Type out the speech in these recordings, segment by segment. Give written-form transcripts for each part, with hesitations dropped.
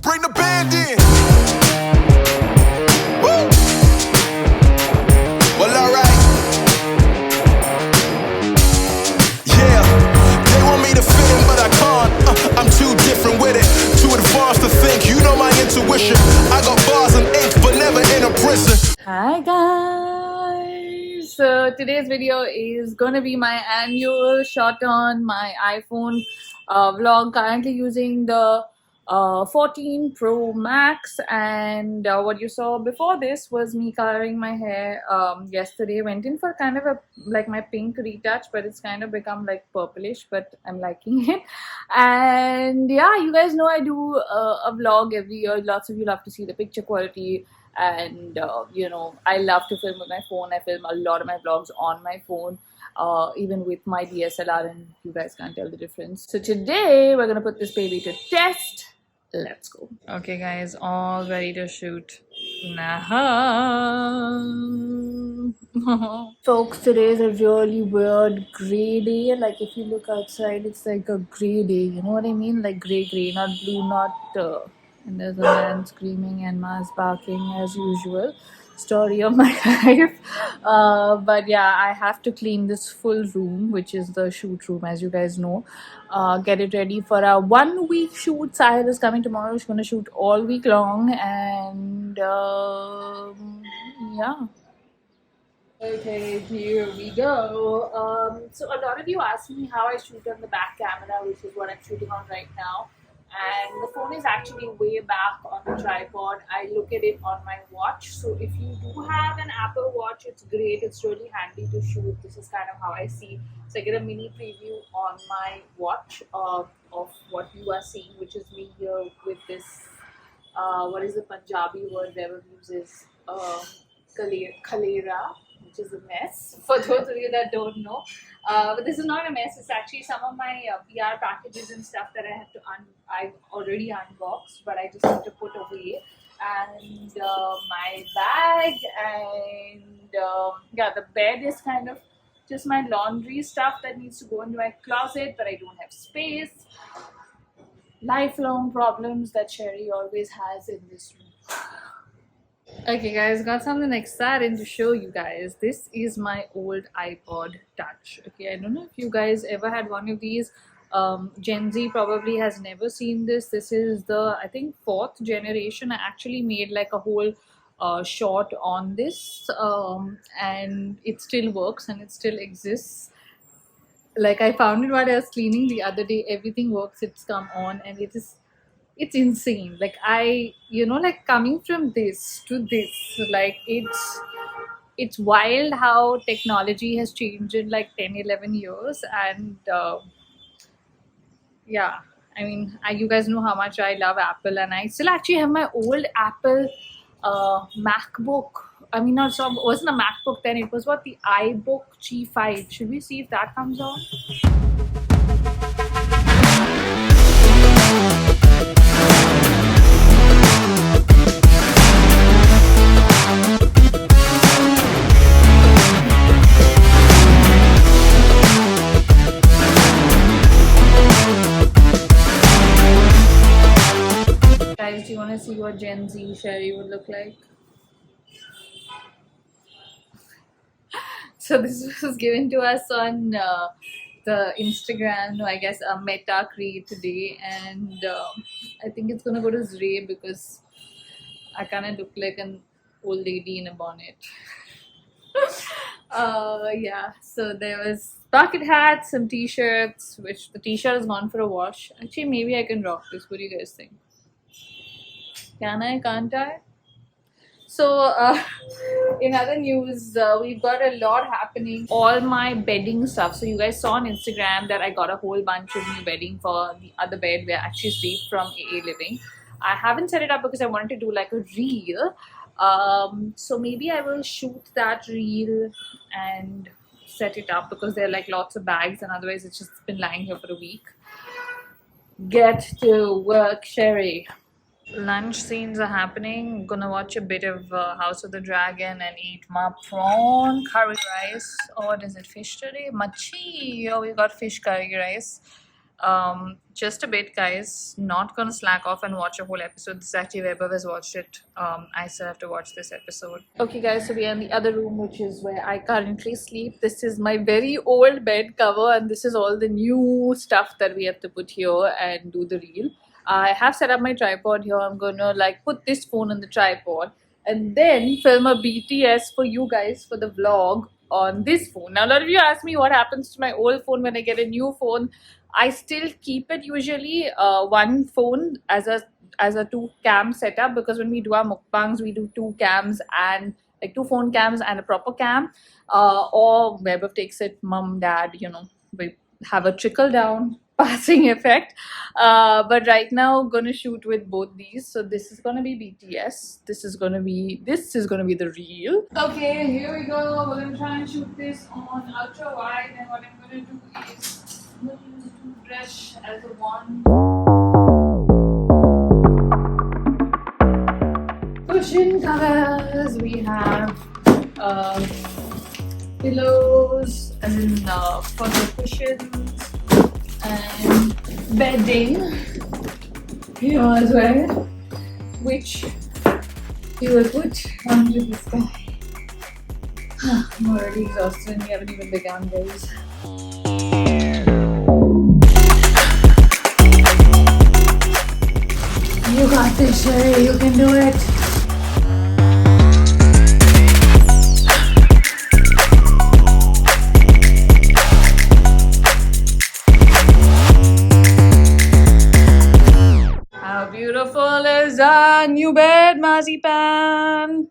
Bring the band in. Woo! Well, alright. Yeah, they want me to fit in, but I can't. I'm too different with it. Too advanced to think. You know my intuition. I got bars and ink, but never in a prison. Hi guys, so today's video is gonna be my annual shot on my iPhone vlog. Currently using the 14 Pro Max, and what you saw before this was me coloring my hair yesterday. Went in for kind of a like my pink retouch, but it's kind of become like purplish, but I'm liking it. And yeah, you guys know I do a vlog every year. Lots of you love to see the picture quality, and you know, I love to film with my phone. I film a lot of my vlogs on my phone, even with my DSLR, and you guys can't tell the difference. So today we're gonna put this baby to test. Let's go. Okay guys, all ready to shoot now. Folks, today is a really weird gray day. Like if you look outside, it's like a gray day, you know what I mean? Like gray, not blue, not and there's a man screaming and Ma's barking as usual. Story of my life. But yeah, I have to clean this full room, which is the shoot room, as you guys know. Get it ready for a 1 week shoot. Sahil is coming tomorrow. She's gonna shoot all week long, and yeah. Okay, here we go. So a lot of you asked me how I shoot on the back camera, which is what I'm shooting on right now. And the phone is actually way back on the tripod. I look at it on my watch. So if you do have an Apple Watch, it's great. It's really handy to shoot. This is kind of how I see. So I get a mini preview on my watch of what you are seeing, which is me here with this, what is the Punjabi word Weber uses? Khalera, which is a mess, for those of you that don't know. But this is not a mess. It's actually some of my PR packages and stuff that I have to I've already unboxed, but I just need to put away. And my bag, and yeah, the bed is kind of just my laundry stuff that needs to go into my closet, but I don't have space. Lifelong problems that Sherry always has in this room. Okay guys, got something exciting to show you guys. This is my old iPod Touch. Okay, I don't know if you guys ever had one of these. Gen Z probably has never seen this. This is the, I think, 4th generation. I actually made like a whole short on this, and it still works and it still exists. Like I found it while I was cleaning the other day. Everything works, it's come on, and it's insane. Like you know, like coming from this to this, like it's wild how technology has changed in like 10-11 years. And yeah, I mean, you guys know how much I love Apple, and I still actually have my old Apple MacBook. I mean, not so, it wasn't a MacBook then, it was what, the iBook G5. Should we see if that comes on? Guys, do you want to see what Gen Z Sherry would look like? So this was given to us on the Instagram, I guess, a Meta create today, and I think it's gonna go to Zray because I kind of look like an old lady in a bonnet. Yeah, so there was bucket hats, some t-shirts, which the t-shirt has gone for a wash. Actually, maybe I can rock this. What do you guys think? Can I? Can't I? So in other news, we've got a lot happening. All my bedding stuff. So you guys saw on Instagram that I got a whole bunch of new bedding for the other bed where I actually sleep from AA Living. I haven't set it up because I wanted to do like a reel. So maybe I will shoot that reel and set it up, because there are like lots of bags, and otherwise it's just been lying here for a week. Get to work, Sherry. Lunch scenes are happening. I'm gonna watch a bit of House of the Dragon and eat my prawn curry rice. Or what is it? Fish today? Machi. Oh, we got fish curry rice. Just a bit, guys. Not gonna slack off and watch a whole episode. This is actually Weber has watched it. I still have to watch this episode. Okay, guys. So we are in the other room, which is where I currently sleep. This is my very old bed cover, and this is all the new stuff that we have to put here and do the reel. I have set up my tripod here. I'm gonna like put this phone on the tripod and then film a BTS for you guys for the vlog on this phone. Now, a lot of you ask me what happens to my old phone when I get a new phone. I still keep it usually one phone as a two cam setup, because when we do our mukbangs, we do two cams and like two phone cams and a proper cam. Or Weber takes it, mom, dad, we have a trickle down passing effect. But right now gonna shoot with both these. So this is gonna be BTS. This is gonna be the real. Okay, here we go. We're gonna try and shoot this on ultra wide, and what I'm gonna do is I'm gonna use a toothbrush as a wand. Cushion covers. We have pillows, as in for the cushions, and bedding here as well, which we will put under this guy. I'm already exhausted and we haven't even begun, guys. You got this, Sherry. You can do it. How beautiful is our new bed, Marzipan?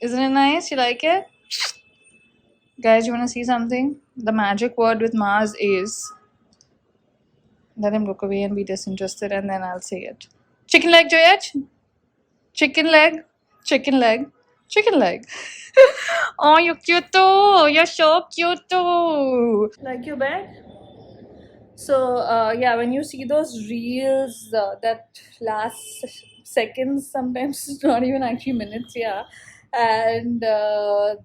Isn't it nice? You like it? Guys, you want to see something? The magic word with Mars is... Let him look away and be disinterested, and then I'll say it. Chicken leg, Joyach? Chicken leg? Chicken leg? Chicken leg. Oh, you're cute too. You're so cute too. Like your bed? So, yeah, when you see those reels that last seconds, sometimes it's not even actually minutes, yeah. And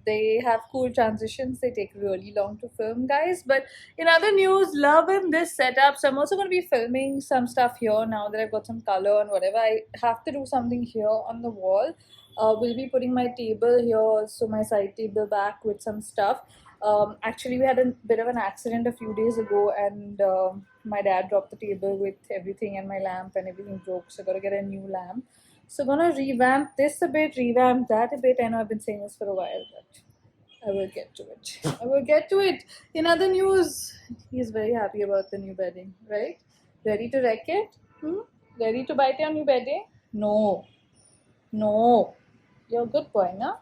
they have cool transitions. They take really long to film, guys. But in other news, loving this setup. So I'm also going to be filming some stuff here now that I've got some color and whatever. I have to do something here on the wall. We'll be putting my table here, also my side table back with some stuff. Actually, we had a bit of an accident a few days ago, and my dad dropped the table with everything, and my lamp and everything broke. So I gotta get a new lamp. So gonna revamp this a bit, revamp that a bit. I know I've been saying this for a while, but I will get to it. I will get to it. In other news, he's very happy about the new bedding, right? Ready to wreck it? Ready to bite your new bedding? No. No. You're a good boy, no?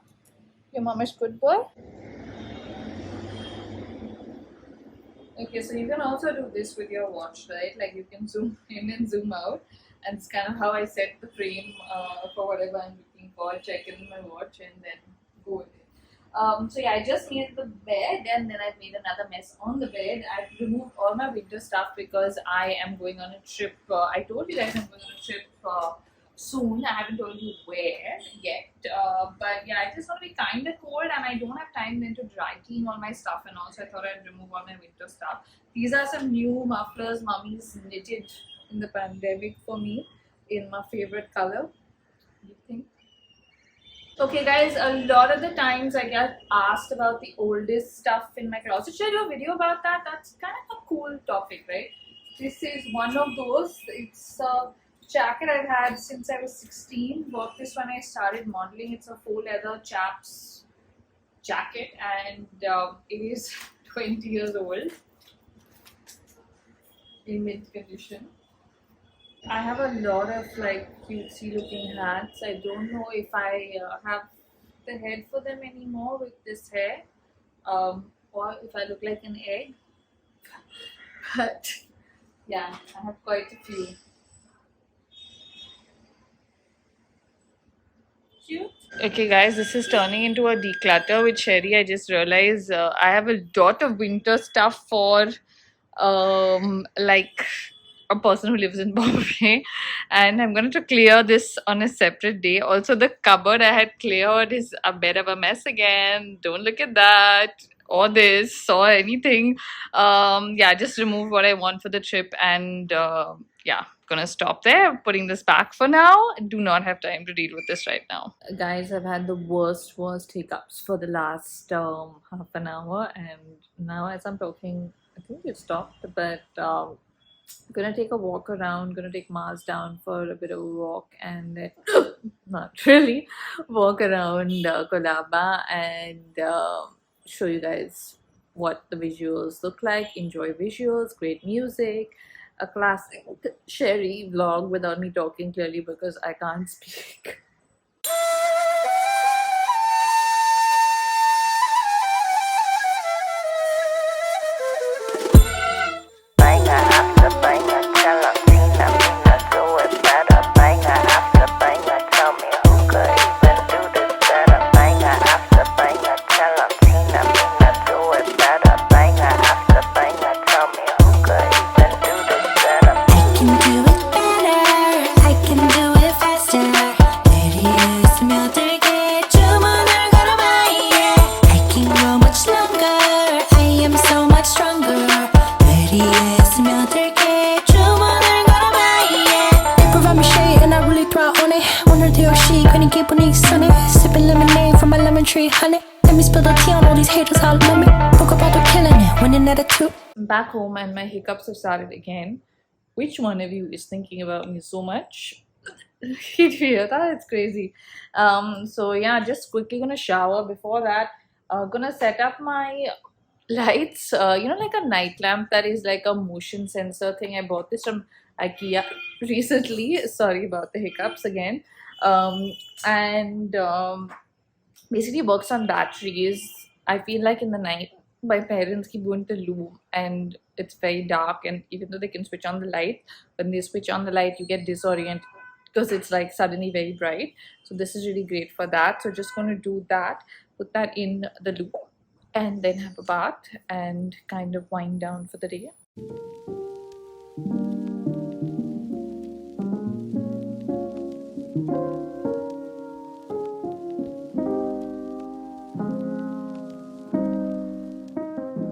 Your mom is good boy? Okay, so you can also do this with your watch, right? Like you can zoom in and zoom out, and it's kind of how I set the frame for whatever I'm looking for. Check in my watch and then go with it. So yeah, I just made the bed, and then I've made another mess on the bed. I've removed all my winter stuff because I am going on a trip. I told you guys I'm going on a trip soon. I haven't told you where yet, but yeah, it's just gonna be kind of cold, and I don't have time then to dry clean all my stuff, and also I thought I'd remove all my winter stuff. These are some new mufflers Mummy's knitted in the pandemic for me in my favorite color. You think? Okay, guys, a lot of the times I get asked about the oldest stuff in my closet. Should I do a video about that? That's kind of a cool topic, right? This is one of those. It's jacket I've had since I was 16. Bought this when I started modeling. It's a faux leather chaps jacket, and it is 20 years old in mint condition. I have a lot of like cutesy looking hats. I don't know if I have the head for them anymore with this hair, or if I look like an egg. But yeah, I have quite a few. Cute. Okay, guys, this is turning into a declutter with Sherry. I just realized I have a lot of winter stuff for like a person who lives in Bombay, and I'm going to clear this on a separate day. Also, the cupboard I had cleared is a bit of a mess again. Don't look at that. or this or anything. Yeah, just remove what I want for the trip, and yeah, gonna stop there, putting this back for now. Do not have time to deal with this right now. Guys, I've had the worst hiccups for the last half an hour, and now as I'm talking, I think it stopped, but gonna take a walk around, gonna take Mars down for a bit of a walk, and then not really walk around Colaba, and show you guys what the visuals look like. Enjoy visuals, great music, a classic Sherry vlog without me talking clearly because I can't speak. Sipping lemonade from my lemon tree, honey. Let me spill the tea on all these haters, all love me. Broke up out killing it, winning at a two. I'm back home and my hiccups have started again. Which one of you is thinking about me so much? Did you hear that? It's crazy. So yeah, just quickly gonna shower. Before that, gonna set up my lights. You know, like a night lamp that is like a motion sensor thing. I bought this from Ikea recently. Sorry about the hiccups again. And basically works on batteries. I feel like in the night my parents keep going to loom and it's very dark, and even though they can switch on the light, when they switch on the light you get disoriented because it's like suddenly very bright. So this is really great for that. So just going to do that, put that in the loop, and then have a bath and kind of wind down for the day.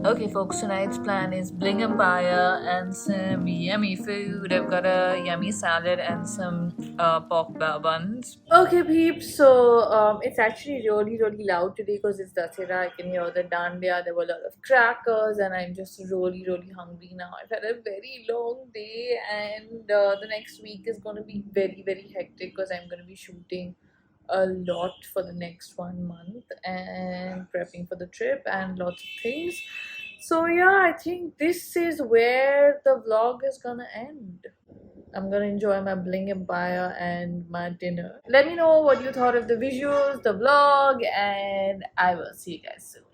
Okay folks, tonight's plan is Bling Empire and some yummy food. I've got a yummy salad and some pork buns. Okay peeps, so it's actually really loud today because it's Dasera. I can hear the dandiya, there were a lot of crackers, and I'm just really hungry now. I've had a very long day, and the next week is going to be very hectic because I'm going to be shooting a lot for the next 1 month and prepping for the trip and lots of things. So yeah, I think this is where the vlog is gonna end. I'm gonna enjoy my Bling Empire and my dinner. Let me know what you thought of the visuals, the vlog, and I will see you guys soon.